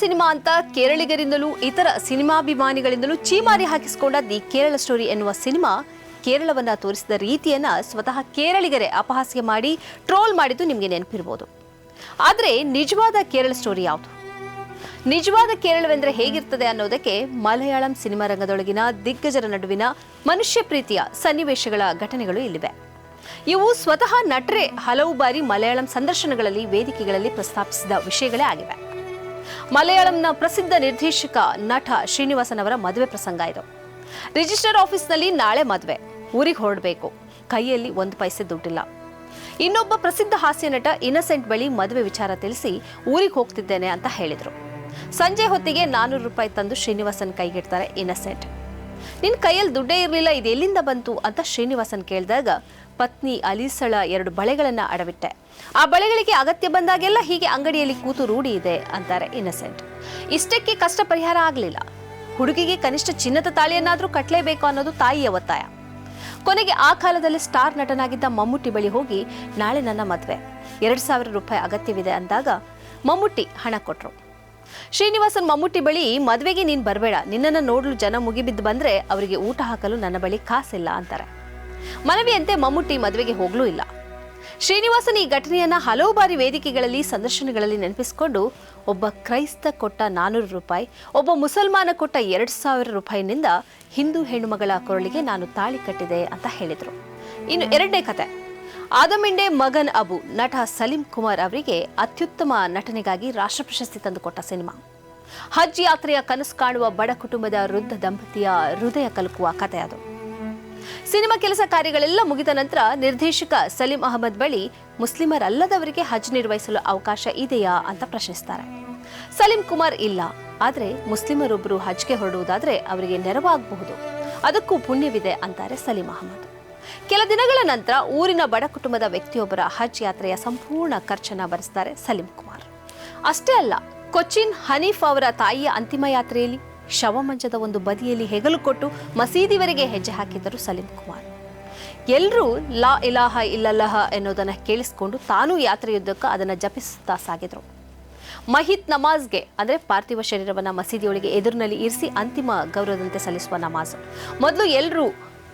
Cinema ಅಂತ ಕೇರಳಿಗರಿಂದಲೂ ಇತರ ಸಿನಿಮಾಭಿಮಾನಿಗಳಿಂದಲೂ ಚೀಮಾರಿ ಹಾಕಿಸಿಕೊಂಡ the Kerala story ಎನ್ನುವ ಸಿನಿಮಾ ಕೇರಳವನ್ನ ತೋರಿಸಿದ ರೀತಿಯನ್ನ ಸ್ವತಃ ಕೇರಳಿಗರೇ ಅಪಹಾಸ್ಯ ಮಾಡಿ ಟ್ರೋಲ್ ಮಾಡಿದ್ದು ನಿಮಗೆ ನೆನಪಿರಬಹುದು. ಆದರೆ ನಿಜವಾದ ಕೇರಳ ಸ್ಟೋರಿ ಯಾವುದು? ನಿಜವಾದ ಕೇರಳವೆಂದರೆ ಹೇಗಿರ್ತದೆ ಅನ್ನೋದಕ್ಕೆ ಮಲಯಾಳಂ ಸಿನಿಮಾ ರಂಗದೊಳಗಿನ ದಿಗ್ಗಜರ ನಡುವಿನ ಮನುಷ್ಯ ಪ್ರೀತಿಯ ಸನ್ನಿವೇಶಗಳ ಘಟನೆಗಳು ಇಲ್ಲಿವೆ. ಇವು ಸ್ವತಃ ನಟರೇ ಹಲವು ಬಾರಿ ಮಲಯಾಳಂ ಸಂದರ್ಶನಗಳಲ್ಲಿ ವೇದಿಕೆಗಳಲ್ಲಿ ಪ್ರಸ್ತಾಪಿಸಿದ ವಿಷಯಗಳೇ ಆಗಿವೆ. ಮಲಯಾಳಂನ ಪ್ರಸಿದ್ಧ ನಿರ್ದೇಶಕ ನಟ ಶ್ರೀನಿವಾಸನ್ ಅವರ ಮದುವೆ ಪ್ರಸಂಗ ಇದು. ರಿಜಿಸ್ಟರ್ ಆಫೀಸ್ನಲ್ಲಿ ನಾಳೆ ಮದುವೆ, ಊರಿಗೆ ಹೊರಡಬೇಕು, ಕೈಯಲ್ಲಿ 1 ಪೈಸೆ ದುಡ್ಡಿಲ್ಲ. ಇನ್ನೊಬ್ಬ ಪ್ರಸಿದ್ಧ ಹಾಸ್ಯ ನಟ ಇನ್ನಸೆಂಟ್ ಬಳಿ ಮದುವೆ ವಿಚಾರ ತಿಳಿಸಿ ಊರಿಗೆ ಹೋಗ್ತಿದ್ದೇನೆ ಅಂತ ಹೇಳಿದ್ರು. ಸಂಜೆ ಹೊತ್ತಿಗೆ 400 ರೂಪಾಯಿ ತಂದು ಶ್ರೀನಿವಾಸನ್ ಕೈಗಿಡ್ತಾರೆ ಇನ್ನಸೆಂಟ್. ನಿನ್ ಕೈಯಲ್ಲಿ ದುಡ್ಡೇ ಇರಲಿಲ್ಲ, ಇದು ಎಲ್ಲಿಂದ ಬಂತು ಅಂತ ಶ್ರೀನಿವಾಸನ್ ಕೇಳಿದಾಗ ಪತ್ನಿ ಅಲೀಸಳ 2 ಬಳೆಗಳನ್ನ ಅಡವಿಟ್ಟೆ, ಆ ಬಳೆಗಳಿಗೆ ಅಗತ್ಯ ಬಂದಾಗೆಲ್ಲ ಹೀಗೆ ಅಂಗಡಿಯಲ್ಲಿ ಕೂತು ರೂಢಿ ಇದೆ ಅಂತಾರೆ ಇನ್ನಸೆಂಟ್. ಇಷ್ಟಕ್ಕೆ ಕಷ್ಟ ಪರಿಹಾರ ಆಗಲಿಲ್ಲ. ಹುಡುಗಿಗೆ ಕನಿಷ್ಠ ಚಿನ್ನದ ತಾಳಿಯನ್ನಾದ್ರೂ ಕಟ್ಟಲೇಬೇಕು ಅನ್ನೋದು ತಾಯಿಯ ಒತ್ತಾಯ. ಕೊನೆಗೆ ಆ ಕಾಲದಲ್ಲಿ ಸ್ಟಾರ್ ನಟನಾಗಿದ್ದ ಮಮ್ಮುಟ್ಟಿ ಬಳಿ ಹೋಗಿ ನಾಳೆ ನನ್ನ ಮದುವೆ, 2000 ರೂಪಾಯಿ ಅಗತ್ಯವಿದೆ ಅಂದಾಗ ಮಮ್ಮುಟ್ಟಿ ಹಣ ಕೊಟ್ರು. ಶ್ರೀನಿವಾಸನ್ ಮಮ್ಮುಟ್ಟಿ ಬಳಿ ಮದುವೆಗೆ ನೀನ್ ಬರಬೇಡ, ನಿನ್ನನ್ನು ನೋಡಲು ಜನ ಮುಗಿಬಿದ್ದು ಬಂದ್ರೆ ಅವರಿಗೆ ಊಟ ಹಾಕಲು ನನ್ನ ಬಳಿ ಕಾಸಿಲ್ಲ ಅಂತಾರೆ. ಮನವಿಯಂತೆ ಮಮ್ಮುಟ್ಟಿ ಮದುವೆಗೆ ಹೋಗ್ಲೂ ಇಲ್ಲ. ಶ್ರೀನಿವಾಸನ್ ಈ ಘಟನೆಯನ್ನ ಹಲವು ಬಾರಿ ವೇದಿಕೆಗಳಲ್ಲಿ ಸಂದರ್ಶನಗಳಲ್ಲಿ ನೆನಪಿಸಿಕೊಂಡು ಒಬ್ಬ ಕ್ರೈಸ್ತ ಕೊಟ್ಟ 400 ರೂಪಾಯಿ, ಒಬ್ಬ ಮುಸಲ್ಮಾನ ಕೊಟ್ಟ 2000 ರೂಪಾಯಿನಿಂದ ಹಿಂದೂ ಹೆಣ್ಣುಮಗಳ ಕೊರಳಿಗೆ ನಾನು ತಾಳಿ ಕಟ್ಟಿದೆ ಅಂತ ಹೇಳಿದ್ರು. ಇನ್ನು 2ನೇ ಕತೆ, ಆದಮಿಂಡೆ ಮಗನ್ ಅಬು ನಟ ಸಲೀಂ ಕುಮಾರ್ ಅವರಿಗೆ ಅತ್ಯುತ್ತಮ ನಟನೆಗಾಗಿ ರಾಷ್ಟ್ರ ಪ್ರಶಸ್ತಿ ತಂದುಕೊಟ್ಟ ಸಿನಿಮಾ. ಹಜ್ ಯಾತ್ರೆಯ ಕನಸು ಕಾಣುವ ಬಡ ಕುಟುಂಬದ ವೃದ್ಧ ದಂಪತಿಯ ಹೃದಯ ಕಲಕುವ ಕತೆ ಅದು. ಸಿನಿಮಾ ಕೆಲಸ ಕಾರ್ಯಗಳೆಲ್ಲ ಮುಗಿದ ನಂತರ ನಿರ್ದೇಶಕ ಸಲೀಂ ಅಹಮದ್ ಬಳಿ ಮುಸ್ಲಿಮರಲ್ಲದವರಿಗೆ ಹಜ್ ನಿರ್ವಹಿಸಲು ಅವಕಾಶ ಇದೆಯಾ ಅಂತ ಪ್ರಶ್ನಿಸ್ತಾರೆ. ಸಲೀಂ ಕುಮಾರ್ ಇಲ್ಲ, ಆದರೆ ಮುಸ್ಲಿಮರೊಬ್ಬರು ಹಜ್ಗೆ ಹೊರಡುವುದಾದ್ರೆ ಅವರಿಗೆ ನೆರವಾಗಬಹುದು, ಅದಕ್ಕೂ ಪುಣ್ಯವಿದೆ ಅಂತಾರೆ ಸಲೀಂ ಅಹಮದ್. ಕೆಲ ದಿನಗಳ ನಂತರ ಊರಿನ ಬಡ ಕುಟುಂಬದ ವ್ಯಕ್ತಿಯೊಬ್ಬರ ಹಜ್ ಯಾತ್ರೆಯ ಸಂಪೂರ್ಣ ಖರ್ಚನ್ನ ಭರಿಸ್ತಾರೆ ಸಲೀಂ ಕುಮಾರ್. ಅಷ್ಟೇ ಅಲ್ಲ, ಕೊಚ್ಚಿನ್ ಹನೀಫ್ ಅವರ ತಾಯಿಯ ಅಂತಿಮ ಯಾತ್ರೆಯಲ್ಲಿ ಶವಮಂಚದ ಒಂದು ಬದಿಯಲ್ಲಿ ಹೆಗಲು ಕೊಟ್ಟು ಮಸೀದಿವರೆಗೆ ಹೆಜ್ಜೆ ಹಾಕಿದ್ದರು ಸಲೀಂ ಕುಮಾರ್. ಎಲ್ಲರೂ ಲಾ ಇಲಾಹ ಇಲ್ಲಲ್ಲಹ ಎನ್ನುವುದನ್ನು ಕೇಳಿಸಿಕೊಂಡು ತಾನೂ ಯಾತ್ರೆಯುದ್ದಕ್ಕೂ ಅದನ್ನು ಜಪಿಸುತ್ತಾ ಸಾಗಿದ್ರು. ಮಹಿತ್ ನಮಾಜ್ಗೆ ಅಂದರೆ ಪಾರ್ಥಿವ ಶರೀರವನ್ನ ಮಸೀದಿಯೊಳಗೆ ಎದುರಿನಲ್ಲಿ ಇರಿಸಿ ಅಂತಿಮ ಗೌರವದಂತೆ ಸಲ್ಲಿಸುವ ನಮಾಜ್. ಮೊದಲು ಎಲ್ಲರೂ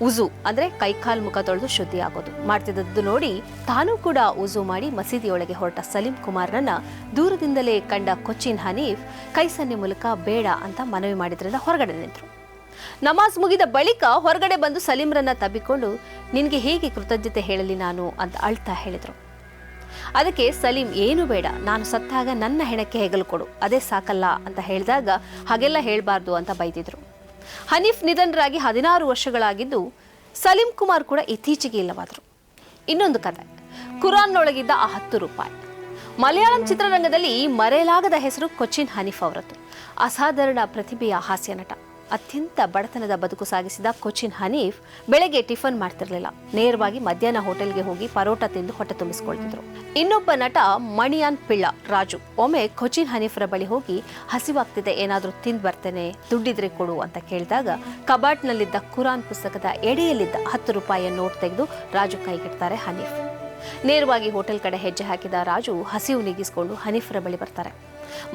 ಉಜು ಅಂದರೆ ಕೈಕಾಲು ಮುಖ ತೊಳೆದು ಶುದ್ಧಿಯಾಗೋದು ಮಾಡ್ತಿದ್ದದ್ದು ನೋಡಿ ತಾನೂ ಕೂಡ ಉಜು ಮಾಡಿ ಮಸೀದಿಯೊಳಗೆ ಹೊರಟ ಸಲೀಂ ಕುಮಾರ್ನನ್ನ ದೂರದಿಂದಲೇ ಕಂಡ ಕೊಚ್ಚಿನ್ ಹನೀಫ್ ಕೈ ಸನ್ನೆ ಮೂಲಕ ಬೇಡ ಅಂತ ಮನವಿ ಮಾಡಿದ್ರಿಂದ ಹೊರಗಡೆ ನಿಂತರು. ನಮಾಜ್ ಮುಗಿದ ಬಳಿಕ ಹೊರಗಡೆ ಬಂದು ಸಲೀಂರನ್ನ ತಬ್ಬಿಕೊಂಡು ನಿನಗೆ ಹೇಗೆ ಕೃತಜ್ಞತೆ ಹೇಳಲಿ ನಾನು ಅಂತ ಅಳ್ತಾ ಹೇಳಿದ್ರು. ಅದಕ್ಕೆ ಸಲೀಂ ಏನು ಬೇಡ, ನಾನು ಸತ್ತಾಗ ನನ್ನ ಹೆಣಕ್ಕೆ ಹೆಗಲು ಕೊಡು, ಅದೇ ಸಾಕಲ್ಲ ಅಂತ ಹೇಳಿದಾಗ ಹಾಗೆಲ್ಲ ಹೇಳಬಾರ್ದು ಅಂತ ಬೈದಿದ್ರು. ಹನೀಫ್ ನಿಧನರಾಗಿ 16 ವರ್ಷಗಳಾಗಿದ್ದು ಸಲೀಂ ಕುಮಾರ್ ಕೂಡ ಇತ್ತೀಚೆಗೆ ಇಲ್ಲವಾದ್ರು. ಇನ್ನೊಂದು ಕತೆ, ಕುರಾನ್ನೊಳಗಿದ್ದ ಆ 10 ರೂಪಾಯಿ. ಮಲಯಾಳಂ ಚಿತ್ರರಂಗದಲ್ಲಿ ಮರೆಯಲಾಗದ ಹೆಸರು ಕೊಚ್ಚಿನ್ ಹನೀಫ್ ಅವರದ್ದು. ಅಸಾಧಾರಣ ಪ್ರತಿಭೆಯ ಹಾಸ್ಯ ನಟ. ಅತ್ಯಂತ ಬಡತನದ ಬದುಕು ಸಾಗಿಸಿದ ಕೊಚ್ಚಿನ್ ಹನೀಫ್ ಬೆಳಗ್ಗೆ ಟಿಫನ್ ಮಾಡ್ತಿರ್ಲಿಲ್ಲ, ನೇರವಾಗಿ ಮಧ್ಯಾಹ್ನ ಹೋಟೆಲ್ಗೆ ಹೋಗಿ ಪರೋಟ ತಿಂದು ಹೊಟ್ಟೆ ತುಂಬಿಸಿಕೊಳ್ತಿದ್ರು. ಇನ್ನೊಬ್ಬ ನಟ ಮಣಿಯಾನ್ ಪಿಳ್ಳ ರಾಜು ಒಮ್ಮೆ ಕೊಚ್ಚಿನ್ ಹನೀಫ್ರ ಬಳಿ ಹೋಗಿ ಹಸಿವಾಗ್ತಿದೆ, ಏನಾದ್ರೂ ತಿಂದು ಬರ್ತೇನೆ, ದುಡ್ಡಿದ್ರೆ ಕೊಡು ಅಂತ ಕೇಳಿದಾಗ ಕಬಾಟ್ನಲ್ಲಿದ್ದ ಕುರಾನ್ ಪುಸ್ತಕದ ಎಡೆಯಲ್ಲಿದ್ದ 10 ರೂಪಾಯಿಯ ನೋಟ್ ತೆಗೆದು ರಾಜು ಕೈಗಿಡ್ತಾರೆ ಹನೀಫ್. ನೇರವಾಗಿ ಹೋಟೆಲ್ ಕಡೆ ಹೆಜ್ಜೆ ಹಾಕಿದ ರಾಜು ಹಸಿವು ನೀಗಿಸಿಕೊಂಡು ಹನೀಫ್ರ ಬಳಿ ಬರ್ತಾರೆ.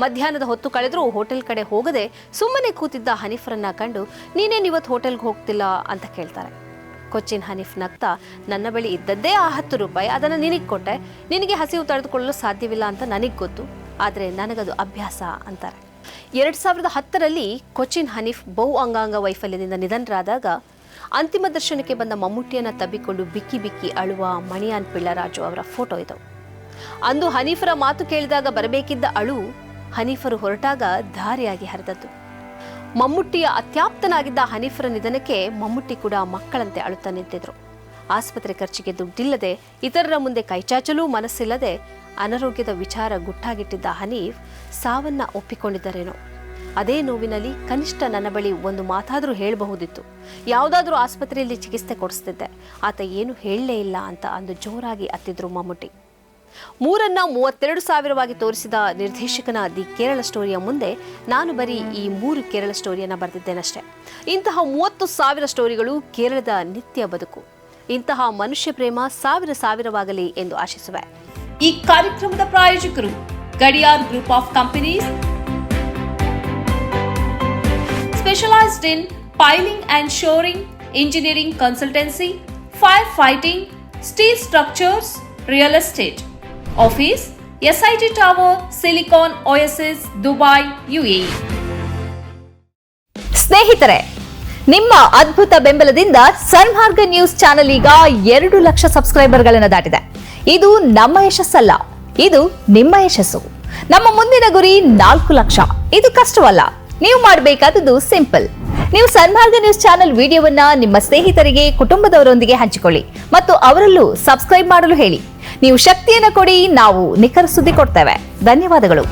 ಮಧ್ಯಾಹ್ನದ ಹೊತ್ತು ಕಳೆದ್ರೂ ಹೋಟೆಲ್ ಕಡೆ ಹೋಗದೆ ಸುಮ್ಮನೆ ಕೂತಿದ್ದ ಹನೀಫ್ರನ್ನ ಕಂಡು ನೀನೇನು ಇವತ್ತು ಹೋಟೆಲ್ಗೆ ಹೋಗ್ತಿಲ್ಲ ಅಂತ ಕೇಳ್ತಾರೆ. ಕೊಚ್ಚಿನ್ ಹನೀಫ್ ನಗ್ತಾ, ನನ್ನ ಬಳಿ ಇದ್ದದ್ದೇ ಆ 10 ರೂಪಾಯಿ, ಅದನ್ನು ನಿನಗೆ ಕೊಟ್ಟೆ, ನಿನಗೆ ಹಸಿವು ತಡೆದುಕೊಳ್ಳಲು ಸಾಧ್ಯವಿಲ್ಲ ಅಂತ ನನಗೆ ಗೊತ್ತು, ಆದರೆ ನನಗದು ಅಭ್ಯಾಸ ಅಂತಾರೆ. 2010ರಲ್ಲಿ ಕೊಚ್ಚಿನ್ ಹನೀಫ್ ಬಹು ಅಂಗಾಂಗ ವೈಫಲ್ಯದಿಂದ ನಿಧನರಾದಾಗ ಅಂತಿಮ ದರ್ಶನಕ್ಕೆ ಬಂದ ಮಮ್ಮುಟ್ಟಿಯನ್ನ ತಬ್ಬಿಕೊಂಡು ಬಿಕ್ಕಿ ಬಿಕ್ಕಿ ಅಳುವ ಮಣಿಯಾನ್ ಪಿಳ್ಳರಾಜು ಅವರ ಫೋಟೋ ಇದು. ಅಂದು ಹನೀಫರ ಮಾತು ಕೇಳಿದಾಗ ಬರಬೇಕಿದ್ದ ಅಳು ಹನೀಫರು ಹೊರಟಾಗ ಧಾರಿಯಾಗಿ ಹರಿದದ್ದು. ಮಮ್ಮುಟ್ಟಿಯ ಅತ್ಯಾಪ್ತನಾಗಿದ್ದ ಹನೀಫರ ನಿಧನಕ್ಕೆ ಮಮ್ಮುಟ್ಟಿ ಕೂಡ ಮಕ್ಕಳಂತೆ ಅಳುತ್ತಾ ನಿಂತಿದ್ರು. ಆಸ್ಪತ್ರೆ ಖರ್ಚಿಗೆ ದುಡ್ಡಿಲ್ಲದೆ, ಇತರರ ಮುಂದೆ ಕೈಚಾಚಲೂ ಮನಸ್ಸಿಲ್ಲದೆ ಅನಾರೋಗ್ಯದ ವಿಚಾರ ಗುಟ್ಟಾಗಿಟ್ಟಿದ್ದ ಹನೀಫ್ ಸಾವನ್ನ ಒಪ್ಪಿಕೊಂಡಿದ್ದರೇನೋ. ಅದೇ ನೋವಿನಲ್ಲಿ ಕನಿಷ್ಠ ನನ್ನ ಬಳಿ ಒಂದು ಮಾತಾದರೂ ಹೇಳಬಹುದಿತ್ತು, ಯಾವುದಾದ್ರೂ ಆಸ್ಪತ್ರೆಯಲ್ಲಿ ಚಿಕಿತ್ಸೆ ಕೊಡಿಸ್ತಿದ್ದೆ, ಆತ ಏನು ಹೇಳಲೇ ಇಲ್ಲ ಅಂತ ಅಂದು ಜೋರಾಗಿ ಅತ್ತಿದ್ರು ಮಮ್ಮುಟ್ಟಿ. 3ನ್ನ 32,000ವಾಗಿ ತೋರಿಸಿದ ನಿರ್ದೇಶಕನ ದಿ ಕೇರಳ ಸ್ಟೋರಿಯ ಮುಂದೆ ನಾನು ಬರೀ ಈ 3 ಕೇರಳ ಸ್ಟೋರಿಯನ್ನು ಬರೆದಿದ್ದೇನಷ್ಟೇ. ಇಂತಹ 30,000 ಸ್ಟೋರಿಗಳು ಕೇರಳದ ನಿತ್ಯ ಬದುಕು. ಇಂತಹ ಮನುಷ್ಯ ಪ್ರೇಮ ಸಾವಿರವಾಗಲಿ ಎಂದು ಆಶಿಸುವೆ. ಈ ಕಾರ್ಯಕ್ರಮದ ಪ್ರಾಯೋಜಕರು Gadiyar group of companies, specialized in piling and shoring, engineering consultancy, firefighting, steel structures, real estate. Office SIT Tower, Silicon Oasis, Dubai, UAE. ಸ್ನೇಹಿತರೆ, ನಿಮ್ಮ ಅದ್ಭುತ ಬೆಂಬಲದಿಂದ ಸನ್ಮಾರ್ಗ ನ್ಯೂಸ್ ಚಾನೆಲ್ ಈಗ 2 ಲಕ್ಷ ಸಬ್ಸ್ಕ್ರೈಬರ್ಗಳನ್ನು ದಾಟಿದೆ. ಇದು ನಮ್ಮ ಯಶಸ್ಸಲ್ಲ, ಇದು ನಿಮ್ಮ ಯಶಸ್ಸು. ನಮ್ಮ ಮುಂದಿನ ಗುರಿ 4 ಲಕ್ಷ. ಇದು ಕಷ್ಟವಲ್ಲ. ನೀವು ಮಾಡಬೇಕಾದದ್ದು ಸಿಂಪಲ್. ನೀವು ಸನ್ಮಾರ್ಗ ನ್ಯೂಸ್ ಚಾನೆಲ್ ವಿಡಿಯೋವನ್ನ ನಿಮ್ಮ ಸ್ನೇಹಿತರಿಗೆ, ಕುಟುಂಬದವರೊಂದಿಗೆ ಹಂಚಿಕೊಳ್ಳಿ ಮತ್ತು ಅವರಲ್ಲೂ ಸಬ್ಸ್ಕ್ರೈಬ್ ಮಾಡಲು ಹೇಳಿ. ನೀವು ಶಕ್ತಿಯನ್ನು ಕೊಡಿ, ನಾವು ನಿಖರ ಸುದ್ದಿ ಕೊಡ್ತೇವೆ. ಧನ್ಯವಾದಗಳು.